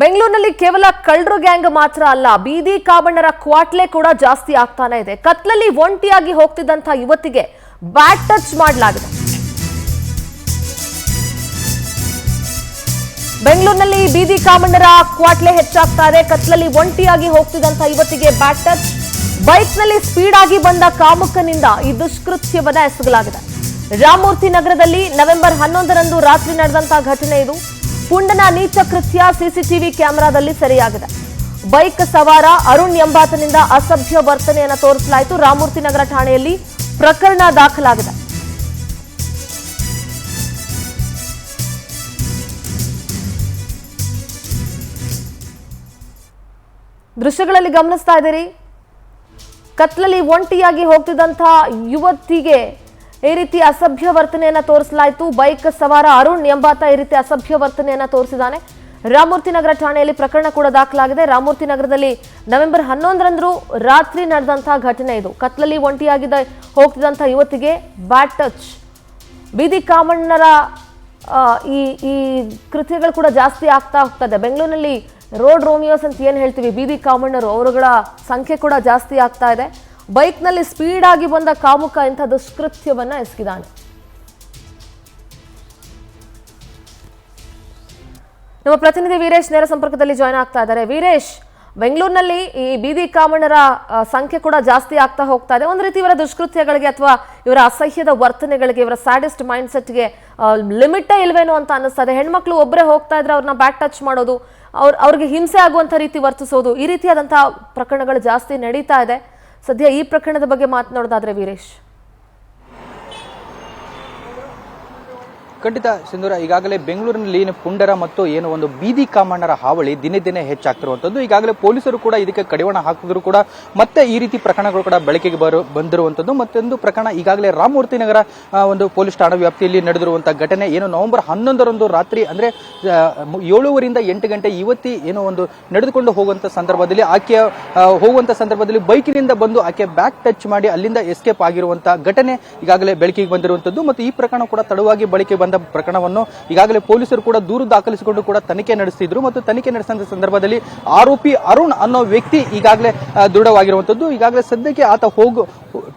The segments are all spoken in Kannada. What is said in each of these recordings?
ಬೆಂಗಳೂರಿನಲ್ಲಿ ಕೇವಲ ಕಳ್ಳರು ಗ್ಯಾಂಗ್ ಮಾತ್ರ ಅಲ್ಲ, ಬೀದಿ ಕಾಬಣ್ಣರ ಕ್ವಾಟ್ಲೆ ಕೂಡ ಜಾಸ್ತಿ ಆಗ್ತಾನೆ ಇದೆ. ಕತ್ಲಲ್ಲಿ ಒಂಟಿಯಾಗಿ ಹೋಗ್ತಿದ್ದಂತ ಯುವತಿಗೆ ಬ್ಯಾಟ್ ಟಚ್ ಮಾಡಲಾಗಿದೆ. ಬೆಂಗಳೂರಿನಲ್ಲಿ ಬೀದಿ ಕಾಬಣ್ಣರ ಕ್ವಾಟ್ಲೆ ಹೆಚ್ಚಾಗ್ತಾ ಇದೆ. ಕತ್ಲಲ್ಲಿ ಒಂಟಿಯಾಗಿ ಹೋಗ್ತಿದ್ದಂತ ಯುವತಿಗೆ ಬ್ಯಾಟ್ ಟಚ್. ಬೈಕ್ನಲ್ಲಿ ಸ್ಪೀಡ್ ಆಗಿ ಬಂದ ಕಾಮುಕನಿಂದ ಈ ದುಷ್ಕೃತ್ಯವನ್ನ ಎಸಗಲಾಗಿದೆ. ರಾಮಮೂರ್ತಿ ನಗರದಲ್ಲಿ ನವೆಂಬರ್ 11ರಂದು ರಾತ್ರಿ ನಡೆದಂತಹ ಘಟನೆ ಇದು. ಪುಂಡನ ನೀಚ ಕೃತ್ಯ ಸಿಸಿಟಿವಿ ಕ್ಯಾಮೆರಾದಲ್ಲಿ ಸೆರೆಯಾಗಿದೆ. ಬೈಕ್ ಸವಾರ ಅರುಣ್ ಎಂಬಾತನಿಂದ ಅಸಭ್ಯ ವರ್ತನೆಯನ್ನು ತೋರಿಸಲಾಯಿತು. ರಾಮಮೂರ್ತಿ ನಗರ ಠಾಣೆಯಲ್ಲಿ ಪ್ರಕರಣ ದಾಖಲಾಗಿದೆ. ದೃಶ್ಯಗಳಲ್ಲಿ ಗಮನಿಸ್ತಾ ಇದ್ದೀರಿ, ಕತ್ಲಲ್ಲಿ ಒಂಟಿಯಾಗಿ ಹೋಗ್ತಿದ್ದಂತಹ ಯುವತಿಗೆ ಈ ರೀತಿ ಅಸಭ್ಯ ವರ್ತನೆಯನ್ನ ತೋರಿಸಲಾಯಿತು. ಬೈಕ್ ಸವಾರ ಅರುಣ್ ಎಂಬಾತ ಈ ರೀತಿ ಅಸಭ್ಯ ವರ್ತನೆಯನ್ನ ತೋರಿಸಿದ್ದಾನೆ. ರಾಮಮೂರ್ತಿ ನಗರ ಠಾಣೆಯಲ್ಲಿ ಪ್ರಕರಣ ಕೂಡ ದಾಖಲಾಗಿದೆ. ರಾಮಮೂರ್ತಿ ನಗರದಲ್ಲಿ ನವೆಂಬರ್ 11ರಂದು ರಾತ್ರಿ ನಡೆದಂತಹ ಘಟನೆ ಇದು. ಕತ್ಲಲ್ಲಿ ಒಂಟಿಯಾಗಿದ್ದ ಹೋಗ್ತಿದ್ದಂತಹ ಯುವತಿಗೆ ಬ್ಯಾಟ್ ಟಚ್. ಬೀದಿ ಕಾಮಣ್ಣರ ಈ ಕೃತ್ಯಗಳು ಕೂಡ ಜಾಸ್ತಿ ಆಗ್ತಾ ಹೋಗ್ತದೆ. ಬೆಂಗಳೂರಿನಲ್ಲಿ ರೋಡ್ ರೋಮಿಯೋಸ್ ಅಂತ ಏನು ಹೇಳ್ತೀವಿ, ಬೀದಿ ಕಾಮಣ್ಣರು, ಅವರುಗಳ ಸಂಖ್ಯೆ ಕೂಡ ಜಾಸ್ತಿ ಆಗ್ತಾ ಇದೆ. ಬೈಕ್ನಲ್ಲಿ ಸ್ಪೀಡ್ ಆಗಿ ಬಂದ ಕಾಮುಕ ಇಂಥ ದುಷ್ಕೃತ್ಯವನ್ನ ಎಸಗಿದ್ದಾನೆ. ನಮ್ಮ ಪ್ರತಿನಿಧಿ ವೀರೇಶ್ ನೇರ ಸಂಪರ್ಕದಲ್ಲಿ ಜಾಯ್ನ್ ಆಗ್ತಾ ಇದ್ದಾರೆ. ವೀರೇಶ್, ಬೆಂಗಳೂರಿನಲ್ಲಿ ಈ ಬೀದಿ ಕಾಮಣ್ಣರ ಸಂಖ್ಯೆ ಕೂಡ ಜಾಸ್ತಿ ಆಗ್ತಾ ಹೋಗ್ತಾ ಇದೆ. ಒಂದು ರೀತಿ ಇವರ ದುಷ್ಕೃತ್ಯಗಳಿಗೆ ಅಥವಾ ಇವರ ಅಸಹ್ಯದ ವರ್ತನೆಗಳಿಗೆ, ಇವರ ಸ್ಯಾಡಿಸ್ಟ್ ಮೈಂಡ್ ಸೆಟ್ಗೆ ಲಿಮಿಟೇ ಇಲ್ವೇನೋ ಅಂತ ಅನ್ನಿಸ್ತಾ ಇದೆ. ಹೆಣ್ಮಕ್ಳು ಒಬ್ಬರೇ ಹೋಗ್ತಾ ಇದ್ರೆ ಅವ್ರನ್ನ ಬ್ಯಾಟ್ ಟಚ್ ಮಾಡೋದು, ಅವ್ರಿಗೆ ಹಿಂಸೆ ಆಗುವಂತ ರೀತಿ ವರ್ತಿಸೋದು, ಈ ರೀತಿಯಾದಂತಹ ಪ್ರಕರಣಗಳು ಜಾಸ್ತಿ ನಡೀತಾ ಇದೆ. ಸದ್ಯ ಈ ಪ್ರಕರಣದ ಬಗ್ಗೆ ಮಾತನಾಡೋದಾದ್ರೆ ವೀರೇಶ್. ಖಂಡಿತ ಸಿಂಧೂರ, ಈಗಾಗಲೇ ಬೆಂಗಳೂರಿನಲ್ಲಿ ಪುಂಡರ ಮತ್ತು ಏನು ಒಂದು ಬೀದಿ ಕಾಮಣ್ಣರ ಹಾವಳಿ ದಿನೇ ದಿನೇ ಹೆಚ್ಚಾಗ್ತಿರುವಂತದ್ದು. ಈಗಾಗಲೇ ಪೊಲೀಸರು ಕೂಡ ಇದಕ್ಕೆ ಕಡಿವಾಣ ಹಾಕಿದ್ರು ಕೂಡ ಮತ್ತೆ ಈ ರೀತಿ ಪ್ರಕರಣಗಳು ಕೂಡ ಬೆಳಕಿಗೆ ಬಂದಿರುವಂತದ್ದು. ಮತ್ತೊಂದು ಪ್ರಕರಣ ಈಗಾಗಲೇ ರಾಮಮೂರ್ತಿ ನಗರ ಒಂದು ಪೊಲೀಸ್ ಠಾಣಾ ವ್ಯಾಪ್ತಿಯಲ್ಲಿ ನಡೆದಿರುವಂತಹ ಘಟನೆ. ಏನು ನವೆಂಬರ್ 11ರಂದು ರಾತ್ರಿ ಅಂದ್ರೆ 7ರಿಂದ 8 ಗಂಟೆ ಯುವತಿ ಏನೋ ಒಂದು ನಡೆದುಕೊಂಡು ಹೋಗುವಂತ ಸಂದರ್ಭದಲ್ಲಿ ಆಕೆ ಹೋಗುವಂತ ಸಂದರ್ಭದಲ್ಲಿ ಬೈಕಿನಿಂದ ಬಂದು ಆಕೆ ಬ್ಯಾಕ್ ಟಚ್ ಮಾಡಿ ಅಲ್ಲಿಂದ ಎಸ್ಕೇಪ್ ಆಗಿರುವಂತಹ ಘಟನೆ ಈಗಾಗಲೇ ಬೆಳಕಿಗೆ ಬಂದಿರುವಂತದ್ದು. ಮತ್ತು ಈ ಪ್ರಕರಣ ಕೂಡ ತಡವಾಗಿ ಬೆಳಕಿಗೆ ಬಂದ ಪ್ರಕರಣವನ್ನು ಈಗಾಗಲೇ ಪೊಲೀಸರು ಕೂಡ ದೂರು ದಾಖಲಿಸಿಕೊಂಡು ಕೂಡ ತನಿಖೆ ನಡೆಸಿದ್ರು. ಮತ್ತು ತನಿಖೆ ನಡೆಸಿದ ಸಂದರ್ಭದಲ್ಲಿ ಆರೋಪಿ ಅರುಣ್ ಅನ್ನೋ ವ್ಯಕ್ತಿ ಈಗಾಗಲೇ ದೃಢವಾಗಿರುವಂತದ್ದು. ಈಗಾಗಲೇ ಸದ್ಯಕ್ಕೆ ಆತ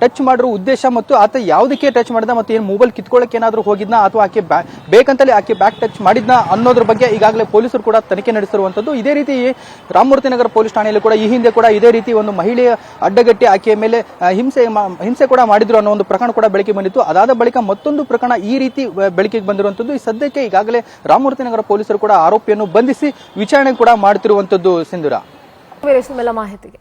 ಟಚ್ ಮಾಡಿರೋ ಉದ್ದೇಶ ಮತ್ತು ಆತ ಯಾವುದಕ್ಕೆ ಟಚ್ ಮಾಡಿದ ಮತ್ತು ಏನು ಮೊಬೈಲ್ ಕಿತ್ಕೊಳ್ಳಕ್ಕೆ ಏನಾದರೂ ಹೋಗಿದ್ನಾ ಅಥವಾ ಆಕೆ ಬೇಕಂತಲೇ ಆಕೆ ಬ್ಯಾಕ್ ಟಚ್ ಮಾಡಿದ್ನಾ ಅನ್ನೋದ್ರ ಬಗ್ಗೆ ಈಗಾಗಲೇ ಪೊಲೀಸರು ಕೂಡ ತನಿಖೆ ನಡೆಸಿರುವಂತದ್ದು. ಇದೇ ರೀತಿ ರಾಮಮೂರ್ತಿ ನಗರ ಪೊಲೀಸ್ ಠಾಣೆಯಲ್ಲಿ ಕೂಡ ಈ ಹಿಂದೆ ಕೂಡ ಇದೇ ರೀತಿ ಒಂದು ಮಹಿಳೆಯ ಅಡ್ಡಗಟ್ಟಿ ಆಕೆಯ ಮೇಲೆ ಹಿಂಸೆ ಕೂಡ ಮಾಡಿದ್ರು ಅನ್ನೋ ಒಂದು ಪ್ರಕರಣ ಕೂಡ ಬೆಳಕಿಗೆ ಬಂದಿತ್ತು. ಅದಾದ ಬಳಿಕ ಮತ್ತೊಂದು ಪ್ರಕರಣ ಈ ರೀತಿ ಬೆಳಕಿಗೆ ಬಂದಿರುವಂತದ್ದು. ಈ ಸದ್ಯಕ್ಕೆ ಈಗಾಗಲೇ ರಾಮಮೂರ್ತಿ ನಗರ ಪೊಲೀಸರು ಕೂಡ ಆರೋಪಿಯನ್ನು ಬಂಧಿಸಿ ವಿಚಾರಣೆ ಕೂಡ ಮಾಡುತ್ತಿರುವಂತದ್ದು. ಸಿಂಧೂರ, ಮಾಹಿತಿಗೆ